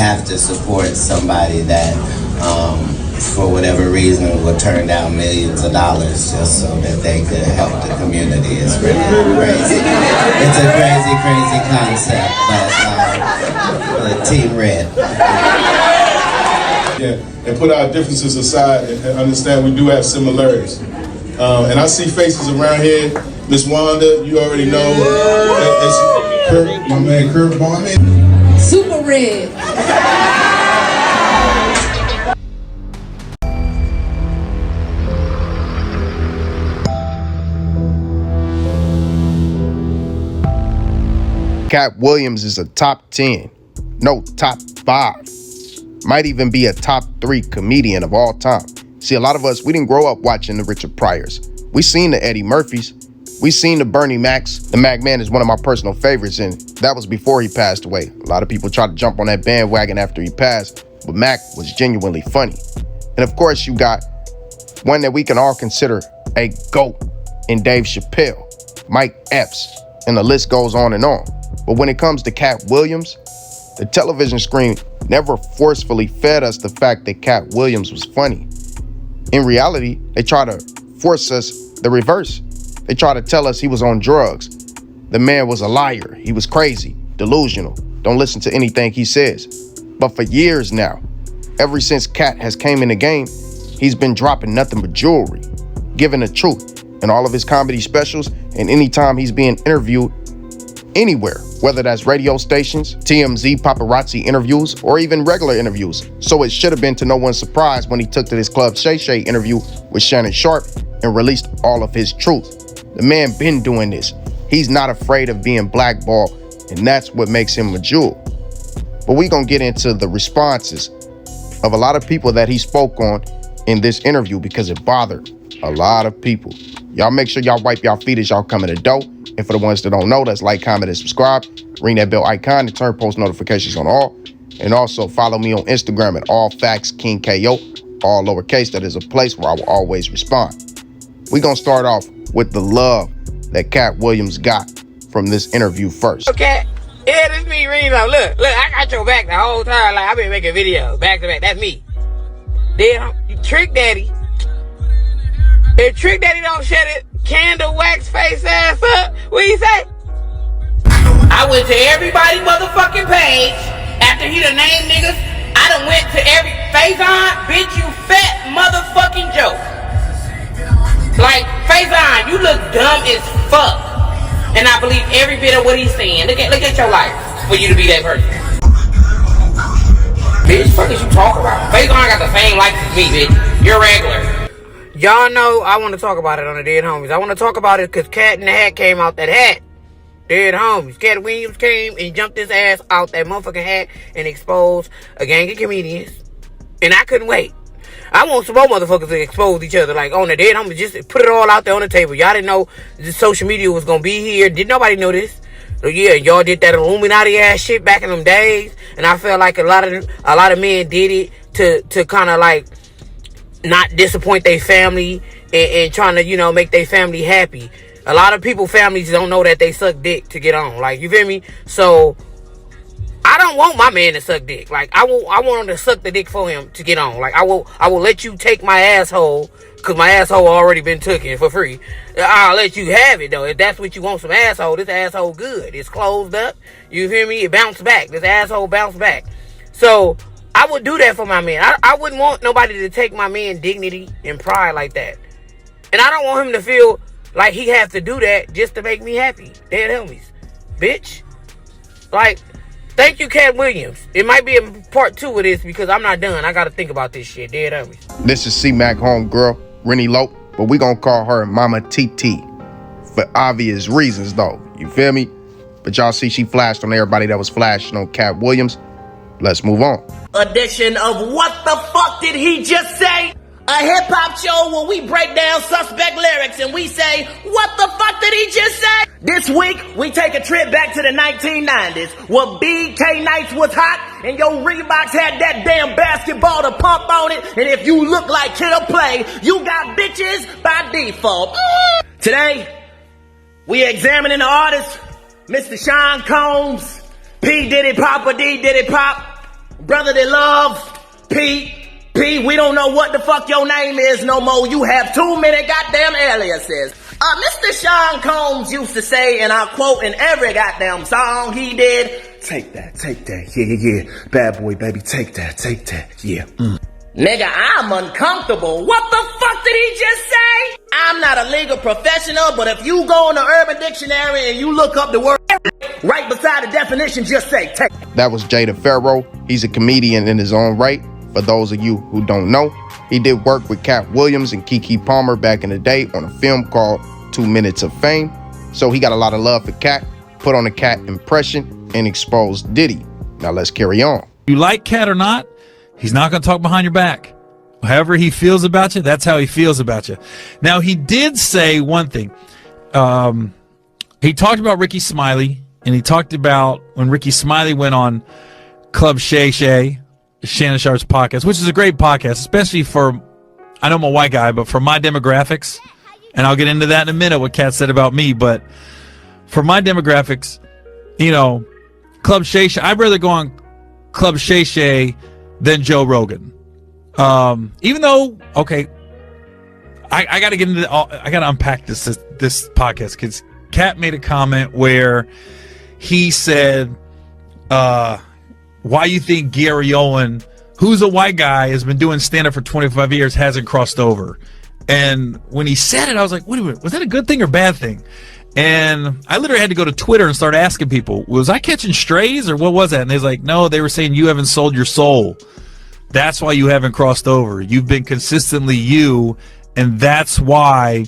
have to support somebody that, for whatever reason, will turn down millions of dollars just so that they could help the community. It's really crazy. It's a crazy, crazy concept, but Team Red. Yeah, and put our differences aside and understand we do have similarities. And I see faces around here. Miss Wanda, you already know. Kurt, my man Kurt Barnett. Super Red. Katt Williams is a top 10, no, top 5. Might even be a top 3 comedian of all time. See, a lot of us, we didn't grow up watching the Richard Pryors. We seen the Eddie Murphys. We seen the Bernie Macs. The Mac Man is one of my personal favorites, and that was before he passed away. A lot of people tried to jump on that bandwagon after he passed, but Mac was genuinely funny. And of course, you got one that we can all consider a GOAT in Dave Chappelle, Mike Epps, and the list goes on and on. But when it comes to Katt Williams, the television screen never forcefully fed us the fact that Katt Williams was funny. In reality, they try to force us the reverse. They try to tell us he was on drugs. The man was a liar. He was crazy, delusional. Don't listen to anything he says. But for years now, ever since Katt has came in the game, he's been dropping nothing but jewelry, giving the truth in all of his comedy specials and anytime he's being interviewed anywhere, whether that's radio stations, TMZ paparazzi interviews, or even regular interviews. So it should have been to no one's surprise when he took to this Club Shay Shay interview with Shannon Sharp and released all of his truth. The man been doing this. He's not afraid of being blackballed, and that's what makes him a jewel. But we gonna get into the responses of a lot of people that he spoke on in this interview because it bothered a lot of people. Y'all make sure y'all wipe y'all feet as y'all come in the door. And for the ones that don't know, let's like, comment, and subscribe. Ring that bell icon and turn post notifications on all. And also follow me on Instagram at allfactsKingKO, all lowercase. That is a place where I will always respond. We're going to start off with the love that Katt Williams got from this interview first. Okay. Yeah, this me, Reno. Look, I got your back the whole time. Like, I've been making videos back to back. That's me. Then, Trick Daddy. If Trick Daddy don't shut it, candle wax face ass up, what you say? I went to everybody motherfucking page after he done named niggas. I done went to every Faison, bitch, you fat motherfucking joke. Like, Faison, you look dumb as fuck. And I believe every bit of what he's saying. Look at your life for you to be that person. Bitch, fuck is you talking about? Faison got the same life as me, bitch. You're regular. Y'all know I want to talk about it on the Dead Homies. I want to talk about it because Katt in the Hat came out that hat. Dead Homies. Katt Williams came and jumped his ass out that motherfucking hat and exposed a gang of comedians. And I couldn't wait. I want some more motherfuckers to expose each other. Like on the Dead Homies, just put it all out there on the table. Y'all didn't know the social media was going to be here. Did nobody know this? So yeah, y'all did that Illuminati ass shit back in them days. And I felt like a lot of men did it to kind of like not disappoint their family and trying to, you know, make their family happy. A lot of people, families don't know that they suck dick to get on. Like, you feel me? So, I don't want my man to suck dick. Like, I want him to suck the dick for him to get on. Like, I will let you take my asshole, because my asshole already been taken for free. I'll let you have it, though. If that's what you want, some asshole, this asshole good. It's closed up. You feel me? It bounced back. This asshole bounced back. So, I would do that for my man. I wouldn't want nobody to take my man's dignity and pride like that. And I don't want him to feel like he has to do that just to make me happy. Dead Homies. Bitch. Like, thank you, Katt Williams. It might be a part 2 of this because I'm not done. I got to think about this shit. Dead Homies. This is C-Mac homegirl, Rennie Lope, but we gonna call her Mama TT for obvious reasons, though. You feel me? But y'all see she flashed on everybody that was flashing on Katt Williams. Let's move on. Edition of What the Fuck Did He Just Say? A hip-hop show where we break down suspect lyrics and we say, what the fuck did he just say? This week, we take a trip back to the 1990s where BK Nights was hot and your Reeboks had that damn basketball to pump on it, and if you look like Kid Play, you got bitches by default. Today, we examining the artist, Mr. Sean Combs, P. Diddy Pop or D. Diddy Pop, Brotherly love, Pete, we don't know what the fuck your name is no more. You have too many goddamn aliases. Mr. Sean Combs used to say, and I'll quote in every goddamn song he did, take that, yeah. Bad boy, baby, take that, yeah. Nigga, I'm uncomfortable. What the fuck did he just say? I'm not a legal professional, but if you go on the Urban Dictionary and you look up the word right beside the definition, just say take. That was Jada Farrow. He's a comedian in his own right. For those of you who don't know, he did work with Katt Williams and Keke Palmer back in the day on a film called 2 Minutes of Fame. So he got a lot of love for Katt, put on a Katt impression, and exposed Diddy. Now let's carry on. You like Katt or not, he's not going to talk behind your back. However he feels about you, that's how he feels about you. Now, he did say one thing. He talked about Ricky Smiley, and he talked about when Ricky Smiley went on Club Shay Shay, Shannon Sharp's podcast, which is a great podcast, especially for, I know I'm a white guy, but for my demographics, and I'll get into that in a minute, what Katt said about me, but for my demographics, you know, Club Shay Shay, I'd rather go on Club Shay Shay than Joe Rogan. Even though, okay, I got to get into I got to unpack this podcast, because Katt made a comment where he said, why you think Gary Owen, who's a white guy, has been doing stand-up for 25 years, hasn't crossed over? And when he said it, I was like, wait a minute, was that a good thing or bad thing? And I literally had to go to Twitter and start asking people, was I catching strays or what was that? And they're like, no, they were saying you haven't sold your soul. That's why you haven't crossed over. You've been consistently you, and that's why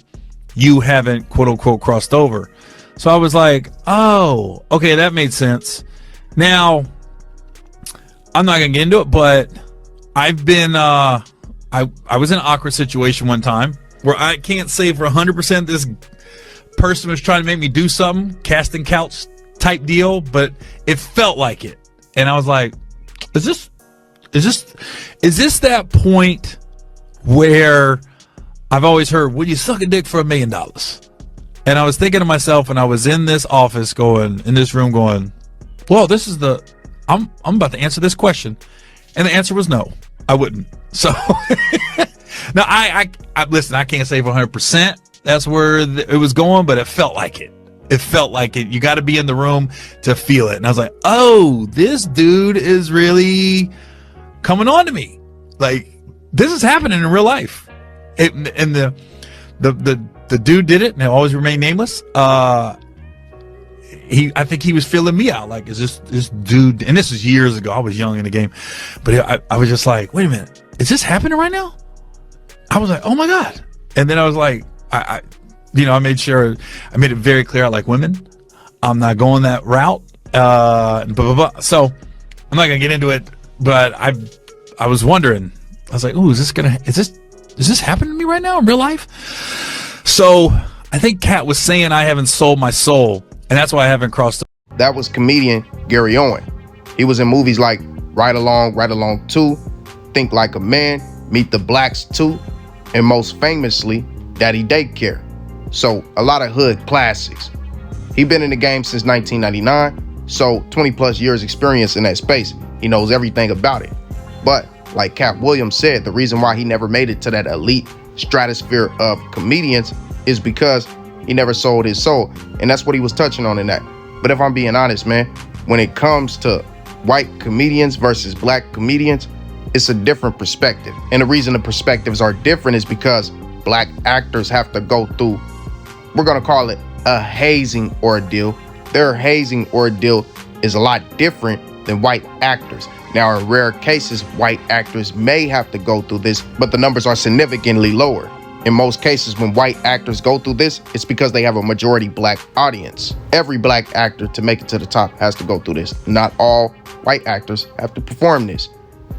you haven't, quote unquote, crossed over. So I was like, oh, okay, that made sense. Now, I'm not going to get into it, but I've been, I was in an awkward situation one time where I can't say for 100% this person was trying to make me do something, casting couch type deal, but it felt like it. And I was like, is this that point where I've always heard, will you suck a dick for $1 million? And I was thinking to myself when I was in this office in this room going, well, this is I'm about to answer this question. And the answer was no, I wouldn't. So now I listen, I can't say for 100% that's where it was going, but it felt like it. It felt like it. You got to be in the room to feel it. And I was like, oh, this dude is really coming on to me. Like, this is happening in real life. And the dude did it, and he'll always remain nameless. I think he was feeling me out. Like, is this dude? And this was years ago. I was young in the game, but I was just like, wait a minute, is this happening right now? I was like, oh my god. And then I was like, I made sure I made it very clear I like women. I'm not going that route. And blah blah blah. So I'm not gonna get into it. But I was wondering. I was like, ooh, is this happening to me right now in real life? So I think Katt was saying I haven't sold my soul, and that's why I haven't crossed. That was comedian Gary Owen. He was in movies like Ride Along 2, Think Like a Man, Meet the Blacks 2, and most famously, Daddy Daycare. So a lot of hood classics. He been in the game since 1999, so 20 plus years experience in that space. He knows everything about it. But like Katt Williams said, the reason why he never made it to that elite stratosphere of comedians is because he never sold his soul. And that's what he was touching on in that. But if I'm being honest, man, when it comes to white comedians versus black comedians, it's a different perspective. And the reason the perspectives are different is because black actors have to go through, we're going to call it a hazing ordeal. Their hazing ordeal is a lot different than white actors. Now, in rare cases, white actors may have to go through this, but the numbers are significantly lower. In most cases, when white actors go through this, it's because they have a majority black audience. Every black actor to make it to the top has to go through this. Not all white actors have to perform this,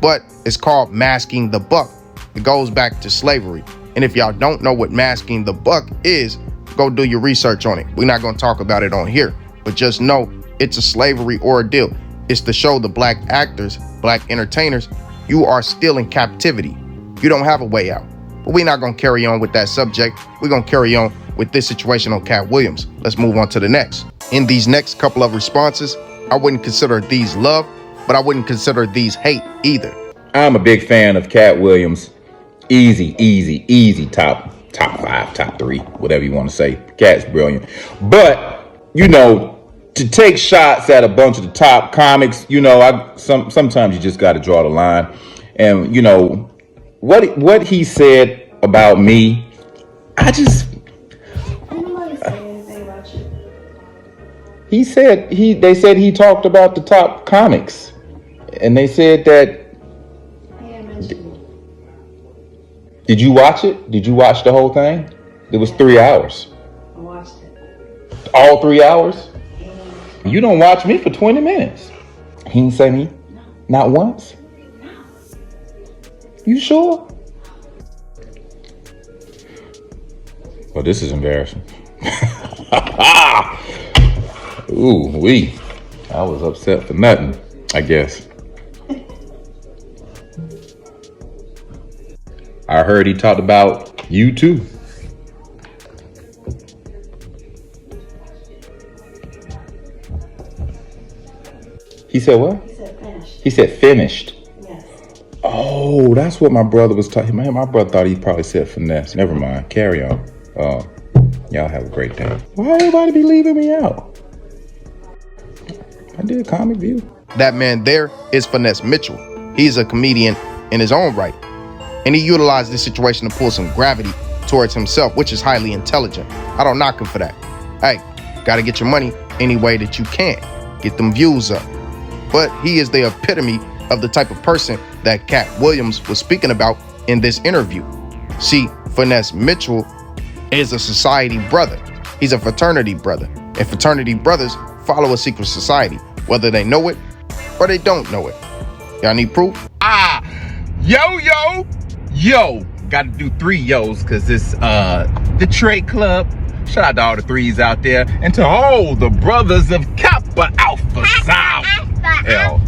but it's called masking the buck. It goes back to slavery. And if y'all don't know what masking the buck is, go do your research on it. We're not going to talk about it on here, but just know it's a slavery ordeal. It's to show the black actors, black entertainers, you are still in captivity. You don't have a way out. But we're not going to carry on with that subject. We're going to carry on with this situation on Katt Williams. Let's move on to the next. In these next couple of responses, I wouldn't consider these love but I wouldn't consider these hate either. I'm a big fan of Katt Williams. Easy top 5, top 3, whatever you want to say. Katt's brilliant. But, you know, to take shots at a bunch of the top comics, you know, sometimes you just got to draw the line. And, you know, what he said about me, they said he talked about the top comics. And they said that. Did you watch it? Did you watch the whole thing? It was 3 hours. I watched it. All 3 hours? You don't watch me for 20 minutes. He didn't say me? No. Not once? No. You sure? Well, this is embarrassing. Ooh, I was upset for nothing, I guess. I heard he talked about you too. He said what? He said finished. He said finished. Yes. Oh, that's what my brother was talking about. My brother thought he probably said finesse. Never mind. Carry on. Y'all have a great day. Why everybody be leaving me out? I did Comic View. That man there is Finesse Mitchell. He's a comedian in his own right. And he utilized this situation to pull some gravity towards himself, which is highly intelligent. I don't knock him for that. Hey, gotta get your money any way that you can. Get them views up. But he is the epitome of the type of person that Katt Williams was speaking about in this interview. See, Finesse Mitchell is a society brother. He's a fraternity brother. And fraternity brothers follow a secret society, whether they know it or they don't know it. Y'all need proof? Yo, gotta do 3 yos because it's the Trade Club. Shout out to all the 3s out there and to all the brothers of Kappa Alpha Psi. L.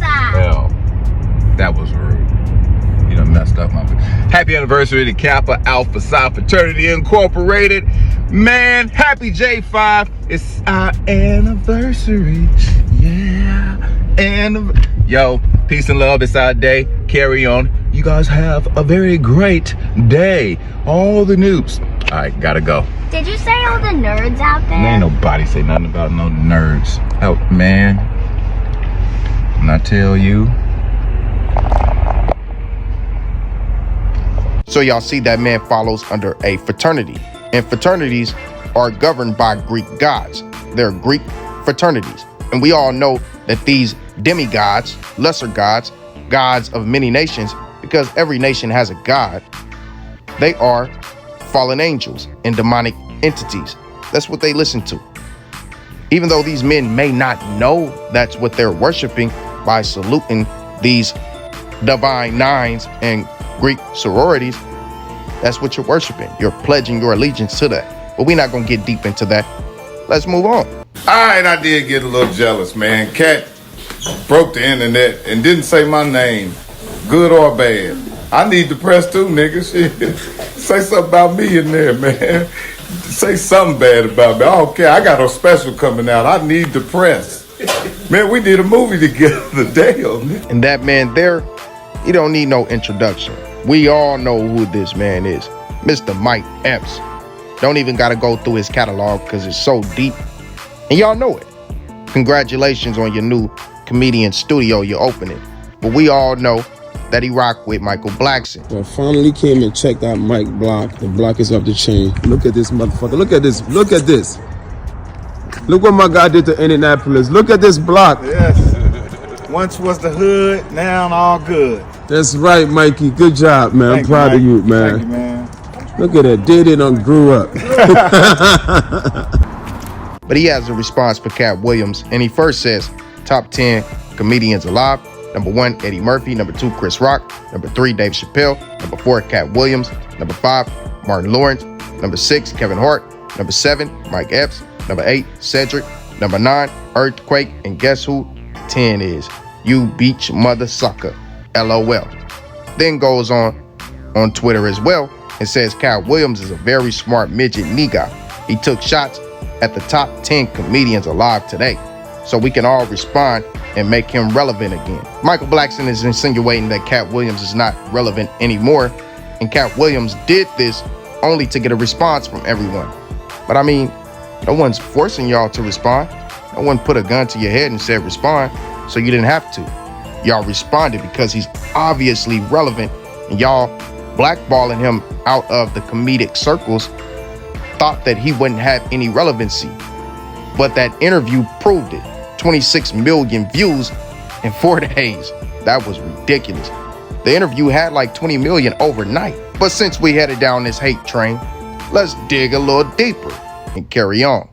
That was rude. You done messed up my. Happy anniversary to Kappa Alpha Psi Fraternity Incorporated. Man, happy J5. It's our anniversary. Yeah. And yo, peace and love. It's our day. Carry on. You guys have a very great day. All the noobs. All right, gotta go. Did you say all the nerds out there? Ain't nobody say nothing about no nerds. Oh, man. When I tell you. So y'all see that man follows under a fraternity. And fraternities are governed by Greek gods. They're Greek fraternities. And we all know that these demigods, lesser gods, gods of many nations, because every nation has a god, they are fallen angels and demonic entities. That's what they listen to. Even though these men may not know that's what they're worshiping by saluting these divine nines and Greek sororities, that's what you're worshiping. You're pledging your allegiance to that. But we're not going to get deep into that. Let's move on. All right, I did get a little jealous, man. Katt broke the internet and didn't say my name, good or bad. I need the press too, nigga. Shit. Say something about me in there, man. Say something bad about me. I don't care. I got a special coming out. I need the press. Man, we did a movie together. Damn. And that man there, he don't need no introduction. We all know who this man is. Mr. Mike Epps. Don't even got to go through his catalog because it's so deep. And y'all know it. Congratulations on your new comedian studio you're opening. But we all know that he rocked with Michael Blackson. I finally came and checked out Mike block. The block is up the chain. Look at this motherfucker. Look at this. Look at this. Look what my guy did to Indianapolis. Look at this block. Yes. Once was the hood, now all good. That's right, Mikey. Good job, man. I'm proud of you, man. Thank you, man. Look at that. Did it on grew up. But he has a response for Katt Williams, and he first says, top 10 comedians alive. Number 1, Eddie Murphy. Number 2, Chris Rock. Number 3, Dave Chappelle. Number 4, Katt Williams. Number 5, Martin Lawrence. Number 6, Kevin Hart. Number 7, Mike Epps. Number 8, Cedric. Number 9, Earthquake. And guess who 10 is? You beach mother sucker. LOL. Then goes on Twitter as well and says Katt Williams is a very smart midget nigga. He took shots at the top 10 comedians alive today. So we can all respond and make him relevant again. Michael Blackson is insinuating that Katt Williams is not relevant anymore, and Katt Williams did this only to get a response from everyone. But I mean, no one's forcing y'all to respond. No one put a gun to your head and said respond, so you didn't have to. Y'all responded because he's obviously relevant, and y'all blackballing him out of the comedic circles thought that he wouldn't have any relevancy. But that interview proved it. 26 million views in 4 days. That was ridiculous. The interview had like 20 million overnight. But since we headed down this hate train, let's dig a little deeper and carry on.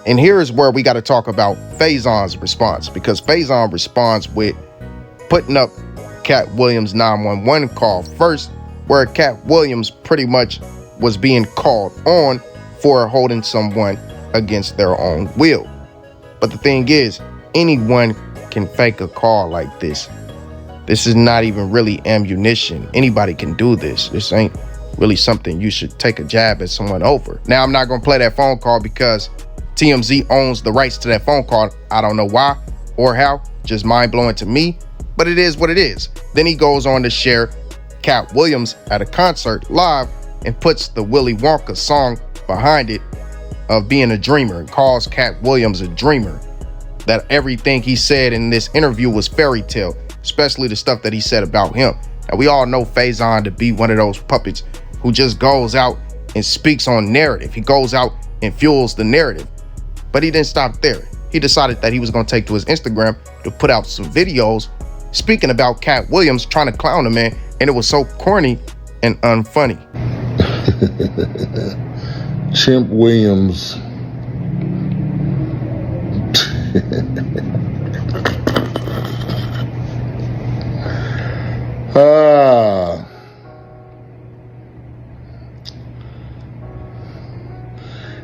And here is where we got to talk about Faizon's response, because Faizon responds with putting up Katt Williams' 911 call first, where Katt Williams pretty much was being called on for holding someone against their own will. But the thing is, anyone can fake a call like this. This is not even really ammunition. Anybody can do this. This ain't really something you should take a jab at someone over. Now, I'm not going to play that phone call because TMZ owns the rights to that phone call. I don't know why or how, just mind-blowing to me, but it is what it is. Then he goes on to share Katt Williams at a concert live and puts the Willy Wonka song behind it of being a dreamer, and calls Katt Williams a dreamer. That everything he said in this interview was fairy tale, especially the stuff that he said about him. Now, we all know Faizon to be one of those puppets who just goes out and speaks on narrative. He goes out and fuels the narrative. But he didn't stop there. He decided that he was going to take to his Instagram to put out some videos speaking about Katt Williams, trying to clown the man, and it was so corny and unfunny. Chimp Williams.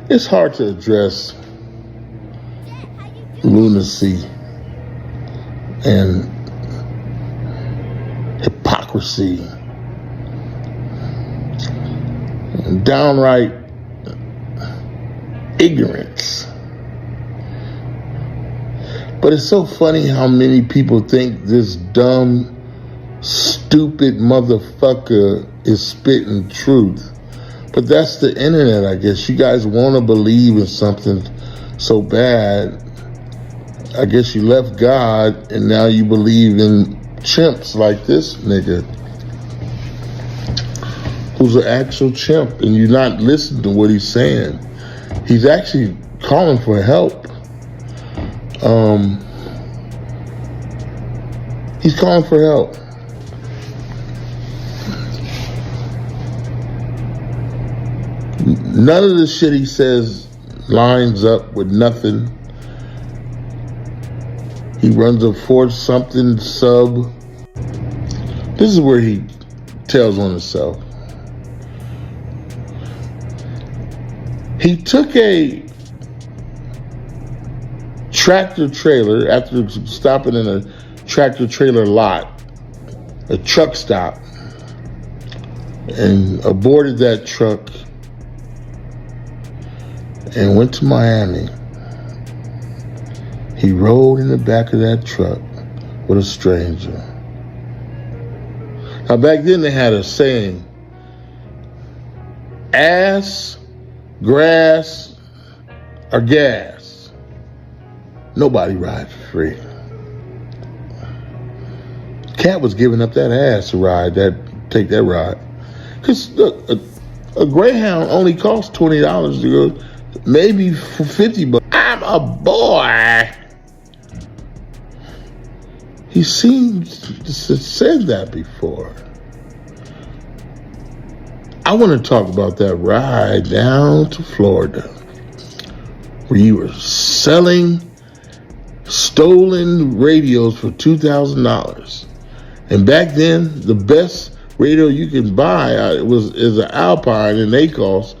It's hard to address lunacy and hypocrisy and downright ignorance. But it's so funny how many people think this dumb, stupid motherfucker is spitting truth. But that's the internet, I guess. You guys want to believe in something so bad. I guess you left God and now you believe in chimps like this nigga, who's an actual chimp, and you're not listening to what he's saying. He's actually calling for help. He's calling for help. None of the shit he says lines up with nothing. He runs a Fort something sub. This is where he tells on himself. He took a tractor trailer after stopping in a tractor trailer lot, a truck stop, and aborted that truck and went to Miami. He rode in the back of that truck with a stranger. Now, back then they had a saying, ass, grass, or gas. Nobody rides for free. Katt was giving up that ass to take that ride. Because a Greyhound only costs $20 to go, maybe for $50. I'm a boy. He seems to have said that before. I want to talk about that ride down to Florida where you were selling stolen radios for $2,000. And back then, the best radio you can buy is an Alpine, and they cost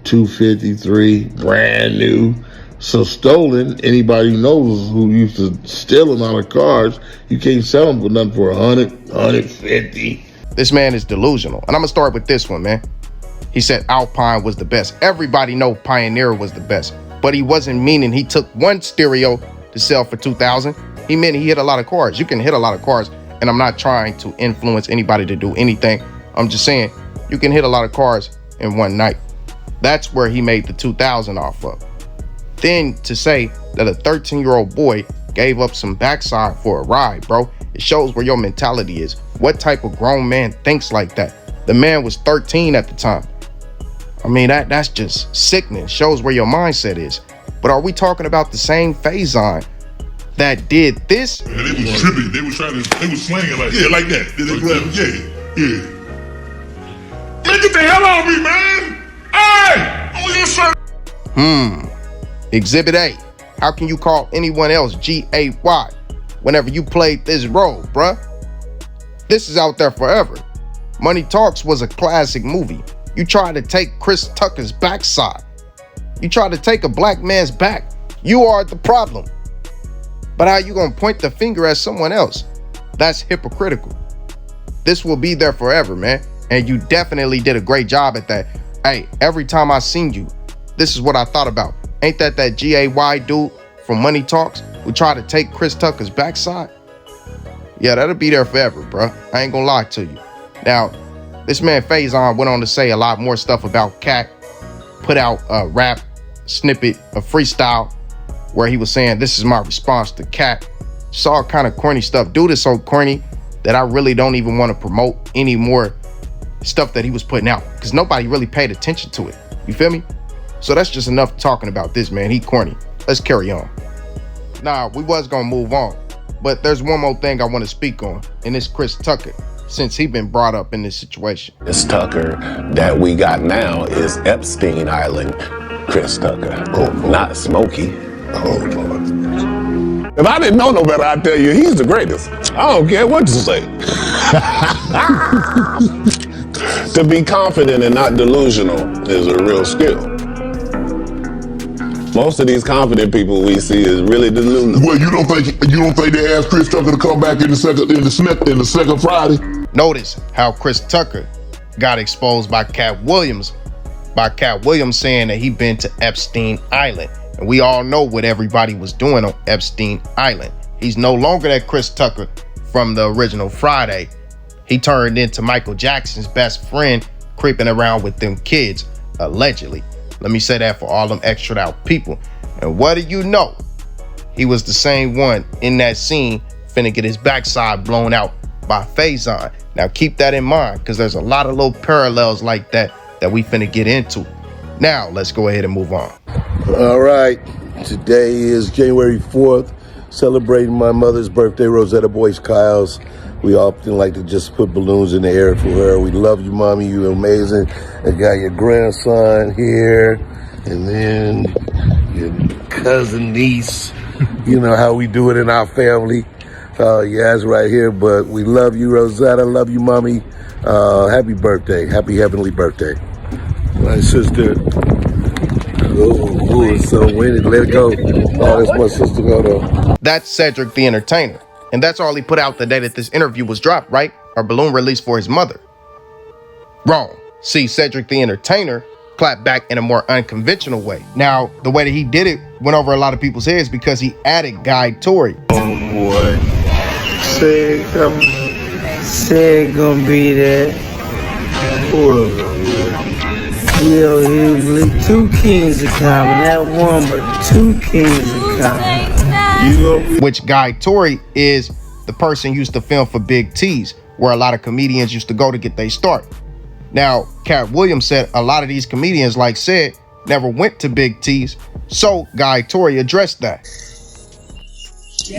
$253, brand new. So stolen, anybody knows who used to steal them out of cars, you can't sell them for nothing for $100, $150. This man is delusional. And I'm gonna start with this one, man. He said Alpine was the best. Everybody know Pioneer was the best, but he wasn't meaning he took one stereo to sell for $2,000. He meant he hit a lot of cars. You can hit a lot of cars, and I'm not trying to influence anybody to do anything. I'm just saying you can hit a lot of cars in one night. That's where he made the 2,000 off of. Then to say that a 13-year-old boy gave up some backside for a ride, bro, it shows where your mentality is. What type of grown man thinks like that? The man was 13 at the time. I mean, that's just sickening. Shows where your mindset is. But are we talking about the same Faison that did this? And they was tripping. They was slanging like that. They grabbed, yeah. Man, get the hell out of me, man! Hey! Oh, your shirt! Exhibit A. How can you call anyone else G-A-Y whenever you played this role, bruh? This is out there forever. Money Talks was a classic movie. You tried to take Chris Tucker's backside. You tried to take a black man's back. You are the problem. But how you gonna point the finger at someone else? That's hypocritical. This will be there forever, man. And you definitely did a great job at that. Hey, every time I seen you, this is what I thought about. Ain't that G-A-Y dude from Money Talks who tried to take Chris Tucker's backside? Yeah, that'll be there forever, bro. I ain't gonna lie to you. Now, this man Faison went on to say a lot more stuff about Katt, put out a rap snippet, a freestyle, where he was saying, this is my response to Katt. It's all kind of corny stuff. Dude is so corny that I really don't even want to promote any more stuff that he was putting out because nobody really paid attention to it. You feel me? So that's just enough talking about this, man. He corny. Let's carry on. Nah, we was gonna move on, but there's one more thing I want to speak on, and it's Chris Tucker, since he been brought up in this situation. This Tucker that we got now is Epstein Island Chris Tucker, not Smokey. Oh, Lord. If I didn't know no better, I'd tell you he's the greatest. I don't care what you say. To be confident and not delusional is a real skill. Most of these confident people we see is really delusional. Well, you don't think they asked Chris Tucker to come back in the second Friday? Notice how Chris Tucker got exposed by Katt Williams. By Katt Williams saying that he been to Epstein Island. And we all know what everybody was doing on Epstein Island. He's no longer that Chris Tucker from the original Friday. He turned into Michael Jackson's best friend, creeping around with them kids, allegedly. Let me say that for all them extra out people. And what do you know? He was the same one in that scene finna get his backside blown out by Faison. Now keep that in mind, because there's a lot of little parallels like that we finna get into. Now let's go ahead and move on. All right, today is January 4th, celebrating my mother's birthday, Rosetta Boyce Kyles. We often like to just put balloons in the air for her. We love you, Mommy. You're amazing. I got your grandson here, and then your cousin, niece. You know how we do it in our family. Yaz right here, but we love you, Rosetta. Love you, Mommy. Happy birthday. Happy heavenly birthday. My sister. Oh, it's so windy. Let it go. Oh, that's my sister. Go. That's Cedric the Entertainer. And that's all he put out the day that this interview was dropped, right? Or balloon release for his mother. Wrong. See, Cedric the Entertainer clapped back in a more unconventional way. Now, the way that he did it went over a lot of people's heads because he added Guy Torry. Oh, boy. Say it gonna be there. Yo, he two kings of comedy. That one, but two kings of comedy. Which Guy Torry is the person used to film for Big T's, where a lot of comedians used to go to get their start. Now, Katt Williams said a lot of these comedians, like said, never went to Big T's, so Guy Torry addressed that.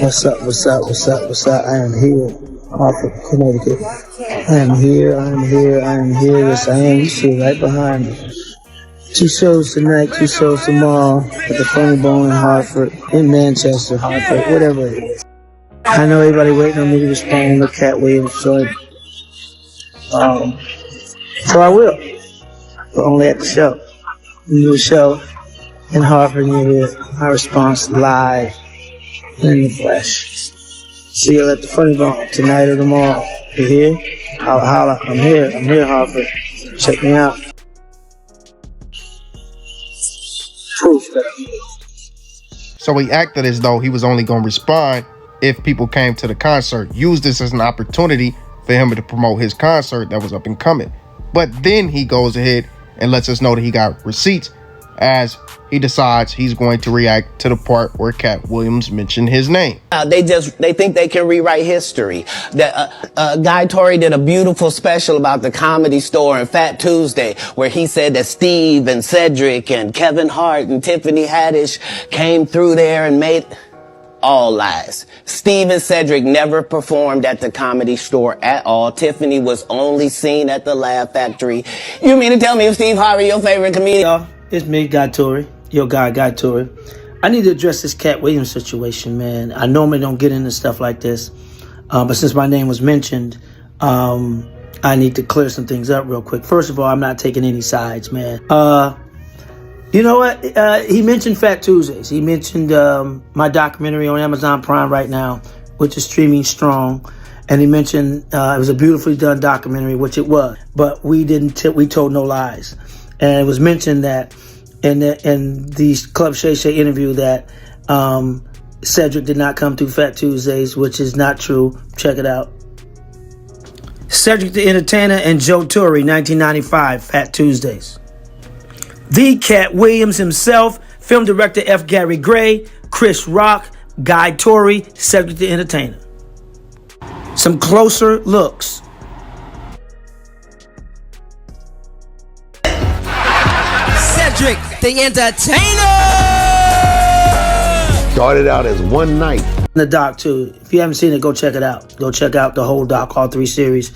What's up? I am here, Hartford, Connecticut. I am here. Yes, I am. You see right behind me. 2 shows tonight, 2 shows tomorrow at the Funny Bone in Hartford, in Manchester, Hartford, whatever it is. I know everybody waiting on me to respond to Katt Williams, so I will. But only at the show. New show in Hartford, you hear my response live in the flesh. See you at the Funny Bone tonight or tomorrow. You hear? Holla. I'm here, Hartford. Check me out. So he acted as though he was only going to respond if people came to the concert, used this as an opportunity for him to promote his concert that was up and coming. But then he goes ahead and lets us know that he got receipts as he decides he's going to react to the part where Katt Williams mentioned his name. They think they can rewrite history. Guy Torry did a beautiful special about the Comedy Store and Fat Tuesday, where he said that Steve and Cedric and Kevin Hart and Tiffany Haddish came through there and made... All lies. Steve and Cedric never performed at the Comedy Store at all. Tiffany was only seen at the Laugh Factory. You mean to tell me if Steve Harvey your favorite comedian? Y'all, it's me, Guy Torry. Your guy, Guy Torry. I need to address this Katt Williams situation, man. I normally don't get into stuff like this, but since my name was mentioned, I need to clear some things up real quick. First of all, I'm not taking any sides, man. You know what? He mentioned Fat Tuesdays. He mentioned my documentary on Amazon Prime right now, which is streaming strong. And he mentioned it was a beautifully done documentary, which it was. But we told no lies. And it was mentioned that in the Club Shay Shay interview that Cedric did not come through Fat Tuesdays, which is not true. Check it out. Cedric the Entertainer and Joe Torry, 1995, Fat Tuesdays. The Katt Williams himself, film director F. Gary Gray, Chris Rock, Guy Torry, Cedric the Entertainer. Some closer looks. Cedric the Entertainer! Started out as one night. The doc too. If you haven't seen it, go check it out. Go check out the whole doc, all 3 series.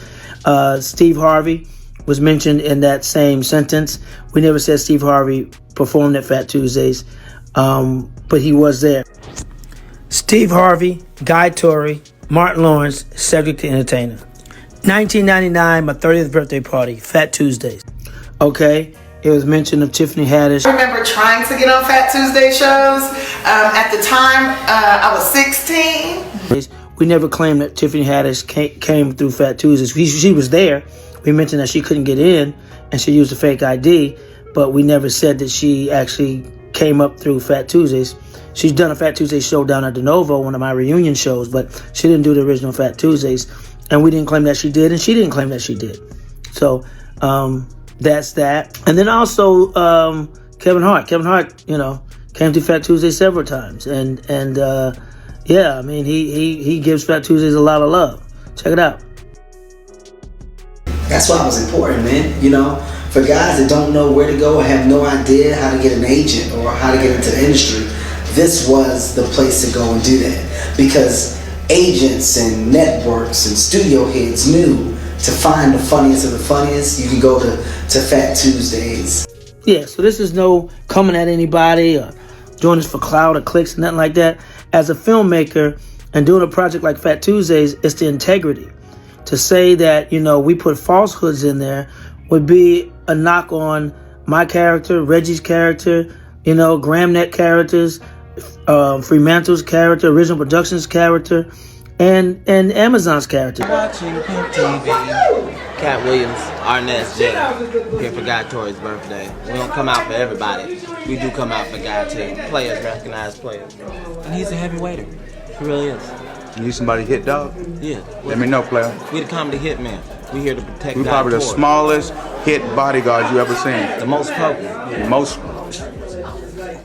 Steve Harvey was mentioned in that same sentence. We never said Steve Harvey performed at Fat Tuesdays, but he was there. Steve Harvey, Guy Torry, Martin Lawrence, Cedric the Entertainer. 1999, my 30th birthday party, Fat Tuesdays. Okay, it was mention of Tiffany Haddish. I remember trying to get on Fat Tuesday shows. At the time, I was 16. We never claimed that Tiffany Haddish came through Fat Tuesdays. She was there. We mentioned that she couldn't get in and she used a fake ID, but we never said that she actually came up through Fat Tuesdays. She's done a Fat Tuesday show down at De Novo, one of my reunion shows, but she didn't do the original Fat Tuesdays, and we didn't claim that she did, and she didn't claim that she did. So that's that. And then also Kevin Hart. Kevin Hart, came to Fat Tuesday several times, and yeah, I mean he gives Fat Tuesdays a lot of love. Check it out. That's why it was important, man. For guys that don't know where to go or have no idea how to get an agent or how to get into the industry, this was the place to go and do that. Because agents and networks and studio heads knew to find the funniest of the funniest, you can go to Fat Tuesdays. Yeah, so this is no coming at anybody or doing this for clout or clicks, nothing like that. As a filmmaker and doing a project like Fat Tuesdays, it's the integrity. To say that, we put falsehoods in there would be a knock on my character, Reggie's character, Gramnet characters, Fremantle's character, Original Productions character, and Amazon's character. Watching TV. Katt Williams, Arnett J. Here for Guy Torry's birthday. We don't come out for everybody. We do come out for Guy too. Players recognize players. And he's a heavyweight. He really is. You need somebody to hit, dog? Yeah. Let me know, player. We the comedy hitman. We here to protect We Guy probably the Torry. smallest hit bodyguards you ever seen. The most potent. The most.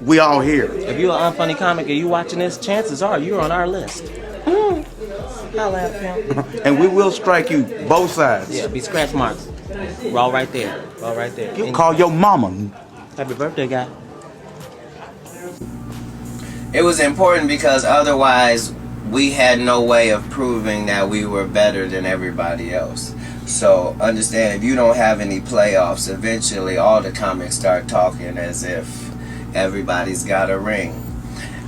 We all here. If you're an unfunny comic and you watching this, chances are you're on our list. Holla at him. And we will strike you both sides. Yeah, be scratch marks. We're all right there. We're all right there. You call your mama. Happy birthday, Guy. It was important because otherwise we had no way of proving that we were better than everybody else. So understand, if you don't have any playoffs, eventually all the comics start talking as if everybody's got a ring.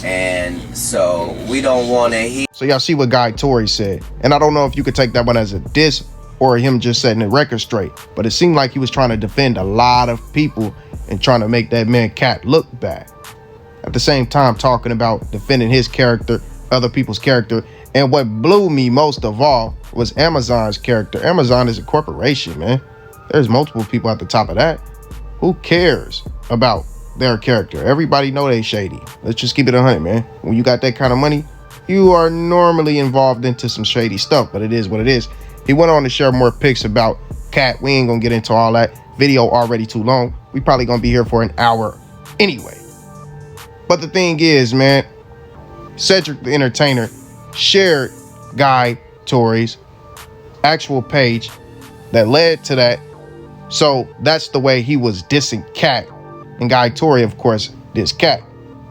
And so we don't want to hear. So y'all see what Guy Torry said. And I don't know if you could take that one as a diss or him just setting the record straight. But it seemed like he was trying to defend a lot of people and trying to make that man Katt look bad. At the same time talking about defending his character, other people's character. And what blew me most of all was Amazon's character. Amazon is a corporation, man. There's multiple people at the top of that. Who cares about their character? Everybody know they shady. Let's just keep it 100, man. When you got that kind of money, you are normally involved into some shady stuff, but it is what it is. He went on to share more pics about Katt. We ain't gonna get into all that. Video already too long. We probably gonna be here for an hour anyway. But the thing is, man, Cedric the Entertainer shared Guy Torry's actual page that led to that. So that's the way he was dissing Katt. And Guy Torry, of course, dissed Katt.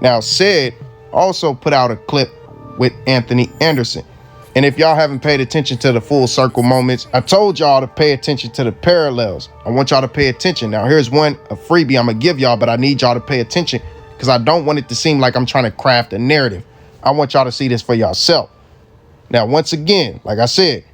Now, Ced also put out a clip with Anthony Anderson. And if y'all haven't paid attention to the full circle moments, I told y'all to pay attention to the parallels. I want y'all to pay attention. Now, here's one, a freebie I'm gonna give y'all, but I need y'all to pay attention because I don't want it to seem like I'm trying to craft a narrative. I want y'all to see this for yourself. Now, once again, like I said,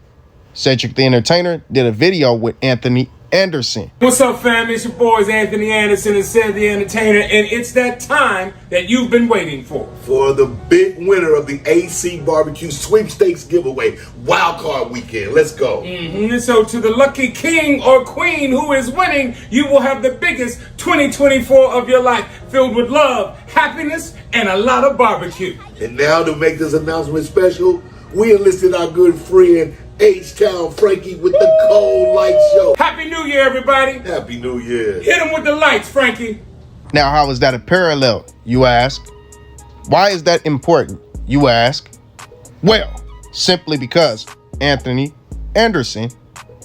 Cedric the Entertainer did a video with Anthony Anderson. What's up, fam? It's your boys Anthony Anderson and Ced the Entertainer, and it's that time that you've been waiting for. For the big winner of the AC Barbecue Sweepstakes giveaway, Wildcard Weekend. Let's go. And so to the lucky king or queen who is winning, you will have the biggest 2024 of your life, filled with love, happiness, and a lot of barbecue. And now to make this announcement special, we enlisted our good friend H-Town Frankie with the Cold Light Show. Happy New Year, everybody. Happy New Year. Hit him with the lights, Frankie. Now, how is that a parallel, you ask? Why is that important, you ask? Well, simply because Anthony Anderson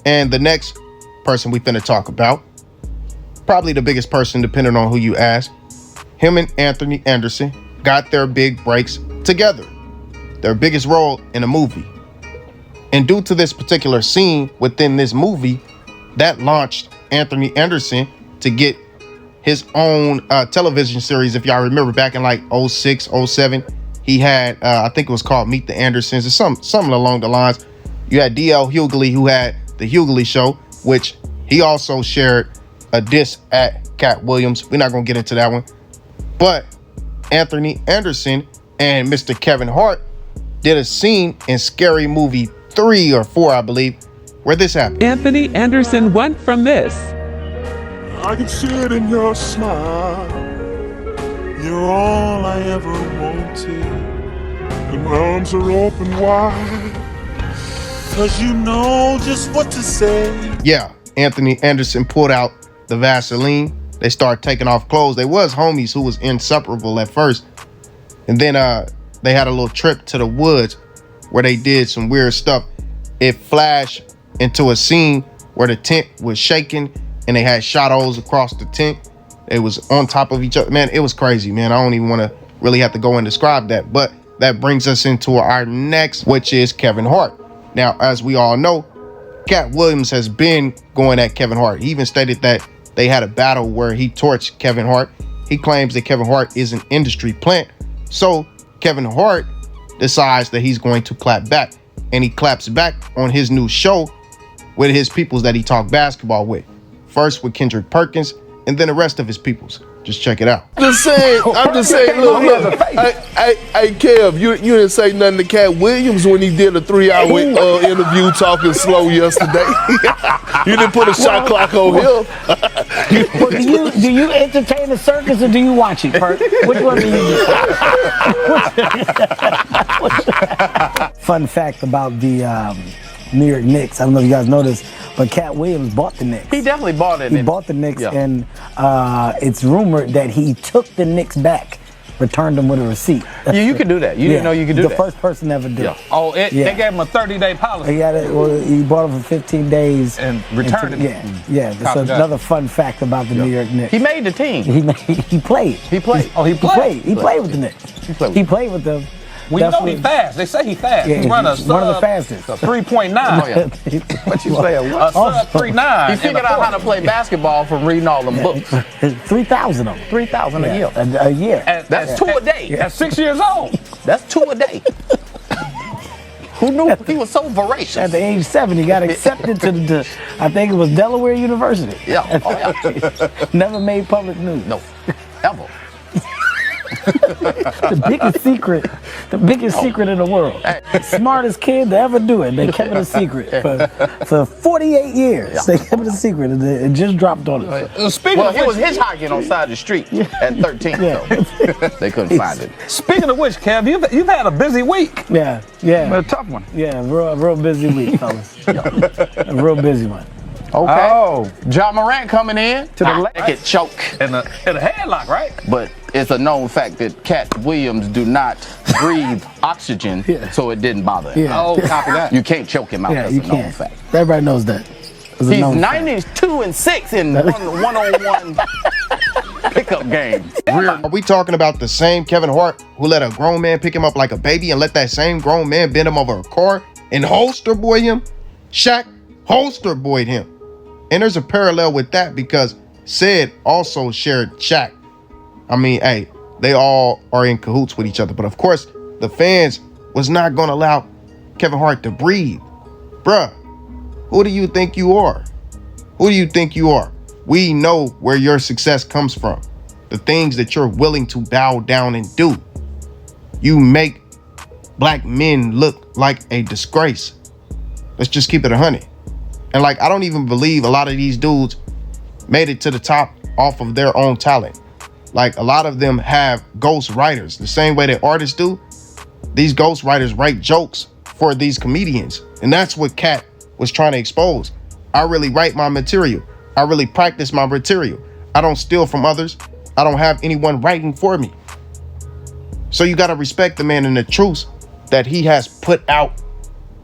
and the next person we finna talk about, probably the biggest person depending on who you ask, him and Anthony Anderson got their big breaks together. Their biggest role in a movie. And due to this particular scene within this movie, that launched Anthony Anderson to get his own television series. If y'all remember back in like 06, 07, he had, I think it was called Meet the Andersons or something along the lines. You had D.L. Hughley, who had the Hughley Show, which he also shared a diss at Katt Williams. We're not going to get into that one. But Anthony Anderson and Mr. Kevin Hart did a scene in Scary Movie 3 or 4, I believe, where this happened. Anthony Anderson went from this. I can see it in your smile. You're all I ever wanted. And my arms are open wide. Cause you know just what to say. Yeah, Anthony Anderson pulled out the Vaseline. They started taking off clothes. They was homies who was inseparable at first. And then they had a little trip to the woods where they did some weird stuff. It flashed into a scene where the tent was shaking and they had shadows across the tent. It was on top of each other. Man, it was crazy, man. I don't even want to really have to go and describe that. But that brings us into our next, which is Kevin Hart. Now, as we all know, Katt Williams has been going at Kevin Hart. He even stated that they had a battle where he torched Kevin Hart. He claims that Kevin Hart is an industry plant. So Kevin Hart decides that he's going to clap back, and he claps back on his new show with his peoples that he talked basketball with. First with Kendrick Perkins, and then the rest of his peoples. Just check it out. I'm just saying, look. Hey, Kev, you didn't say nothing to Katt Williams when he did a 3-hour interview talking slow yesterday. You didn't put a shot clock on him. Well, do you entertain the circus or do you watch it, Perk? Which one do you do? Fun fact about the New York Knicks. I don't know if you guys know this, but Katt Williams bought the Knicks. He definitely bought it. He bought the Knicks, and it's rumored that he took the Knicks back, returned them with a receipt. Yeah, you could do that. You didn't know you could do that. The first person ever did. Yeah. Oh, they gave him a 30-day policy. He bought it for 15 days and returned it. Yeah. So another fun fact about the New York Knicks. He made the team. He played. He played. Oh, He played with the Knicks. He played with them. We know he's fast. They say he's fast. Yeah, he run he's one of the fastest. 3.9. What you say? A sub 3.9. He figured out how to play basketball from reading all them books. 3,000 of them. 3,000 a year. A year. And that's 2 a day. Yeah. At 6 years old. That's 2 a day. Who knew he was so voracious? At the age 7, he got accepted to I think it was Delaware University. Yeah. Never made public news. No. Ever. The biggest secret in the world. Smartest kid to ever do it. They kept it a secret for 48 years. Yeah. They kept it a secret, and it just dropped on us. He was hitchhiking on the side of the street at 13, so they couldn't find it. Speaking of which, Kev, you've had a busy week. Yeah. A tough one. Yeah, real busy week, fellas. A real busy one. Okay. Oh, John Morant coming in to the left. Get choke in a headlock, right? But it's a known fact that Katt Williams do not breathe oxygen, so it didn't bother him. Yeah. Oh, copy that. You can't choke him out. Yeah, That's you a known can't. fact. Everybody knows that. He's 92-6 in one-on-one pickup games. Are we talking about the same Kevin Hart who let a grown man pick him up like a baby and let that same grown man bend him over a car and holster boy him? Shaq holster boyed him. And there's a parallel with that because Ced also shared Shaq. I mean, hey, they all are in cahoots with each other. But of course, the fans was not going to allow Kevin Hart to breathe. Bruh, who do you think you are? Who do you think you are? We know where your success comes from. The things that you're willing to bow down and do. You make black men look like a disgrace. Let's just keep it 100. And like, I don't even believe a lot of these dudes made it to the top off of their own talent. Like, a lot of them have ghost writers. The same way that artists do, these ghost writers write jokes for these comedians. And that's what Katt was trying to expose. I really write my material. I really practice my material. I don't steal from others. I don't have anyone writing for me. So you got to respect the man and the truths that he has put out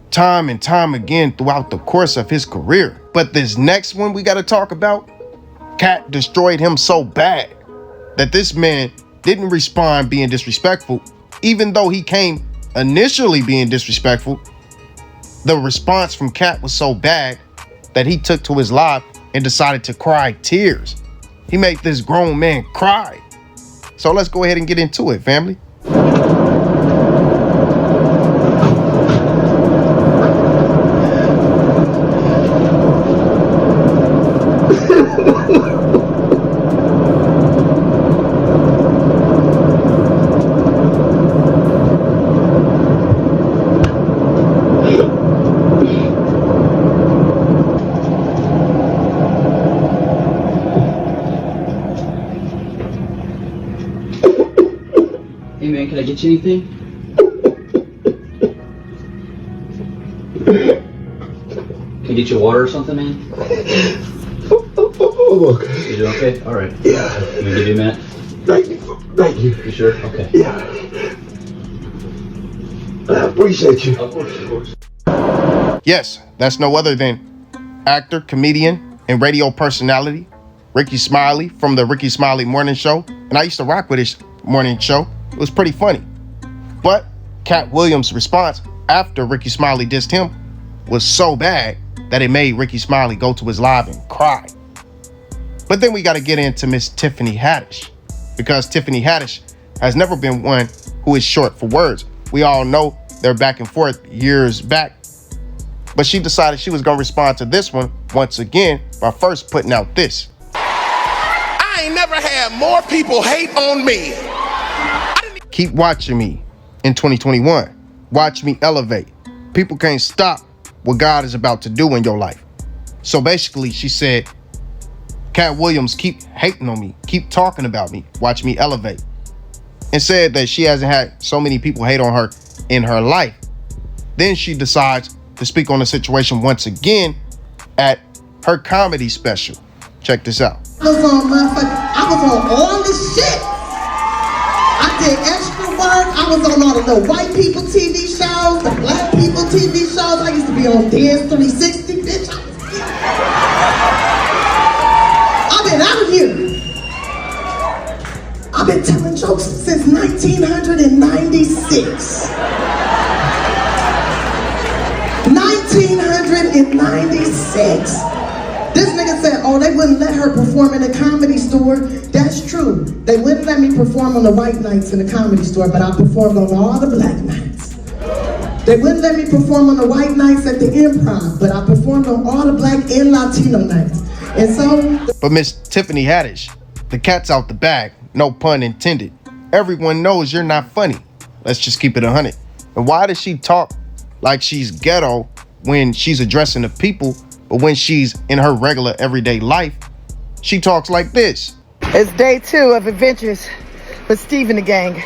time and time again throughout the course of his career. But this next one we got to talk about, Katt destroyed him so bad that this man didn't respond being disrespectful, even though he came initially being disrespectful. The response from Katt was so bad that he took to his live and decided to cry tears. He made this grown man cry. So let's go ahead and get into it, family. Hey man, can I get you anything? Can I get you water or something, man? Oh, okay. You doing okay? All right. Yeah. Can we give you a minute? Thank you. You sure? Okay. Yeah. I appreciate you. Of course. Yes, that's no other than actor, comedian, and radio personality, Ricky Smiley from the Ricky Smiley Morning Show. And I used to rock with his morning show. It was pretty funny. But Katt Williams' response after Ricky Smiley dissed him was so bad that it made Ricky Smiley go to his live and cry. But then we got to get into Miss Tiffany Haddish, because Tiffany Haddish has never been one who is short for words. We all know they're back and forth years back. But she decided she was going to respond to this one once again by first putting out this. I ain't never had more people hate on me. Keep watching me in 2021. Watch me elevate. People can't stop what God is about to do in your life. So basically, she said, Katt Williams, keep hating on me. Keep talking about me. Watch me elevate. And said that she hasn't had so many people hate on her in her life. Then she decides to speak on the situation once again at her comedy special. Check this out. I was on all this shit. I did extra work. I was on all the white people TV shows, the black people TV shows. I used to be on Dance 360, bitch. I've been out here. I've been telling jokes since 1996. 1996. This nigga said, oh, they wouldn't let her perform in a comedy store. That's true. They wouldn't let me perform on the white nights in the comedy store, but I performed on all the black nights. They wouldn't let me perform on the white nights at the Improv, but I performed on all the black and Latino nights. And so... But Miss Tiffany Haddish, the cat's out the bag, no pun intended. Everyone knows you're not funny. Let's just keep it 100. And why does she talk like she's ghetto when she's addressing the people, but when she's in her regular everyday life, she talks like this? It's day 2 of adventures with Steve and the gang.